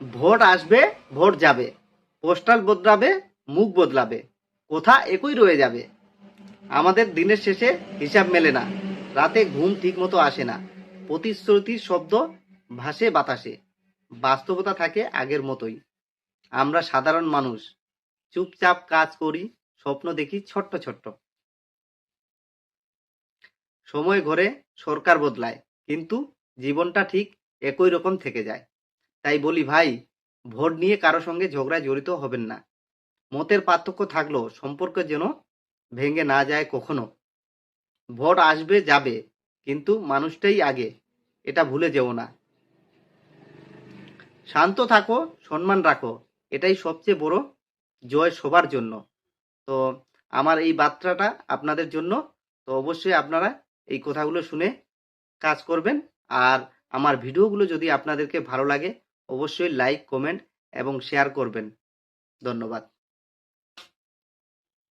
Vote আসবে, vote যাবে, postal বদলাবে, মুখ বদলাবে, কথা একই রয়ে যাবে। আমাদের দিনের শেষে হিসাব মেলে না, রাতে ঘুম ঠিক মতো আসে না, প্রতিশ্রুতির শব্দ ভাসে বাতাসে, বাস্তবতা থাকে আগের মতোই। আমরা সাধারণ মানুষ, চুপচাপ কাজ করি, স্বপ্ন দেখি ছোট্ট ছোট্ট। সময় ঘোরে, সরকার বদলায়, কিন্তু জীবনটা ঠিক একই রকম থেকে যায়। তাই বলি ভাই, ভোট নিয়ে কারো সঙ্গে ঝগড়ায় জড়িত হবেন না। মতের পার্থক্য থাকলেও সম্পর্ক যেন ভেঙে না যায় কখনো। ভোট আসবে যাবে, কিন্তু মানুষটাই আগে, এটা ভুলে যেও না। শান্ত থাকো, সম্মান রাখো, এটাই সবচেয়ে বড় জয় সবার জন্য। তো আমার এই বার্তাটা আপনাদের জন্য। তো অবশ্যই আপনারা এই কথাগুলো শুনে কাজ করবেন। আর আমার ভিডিওগুলো যদি আপনাদেরকে ভালো লাগে, অবশ্যই লাইক, কমেন্ট এবং শেয়ার করবেন। ধন্যবাদ।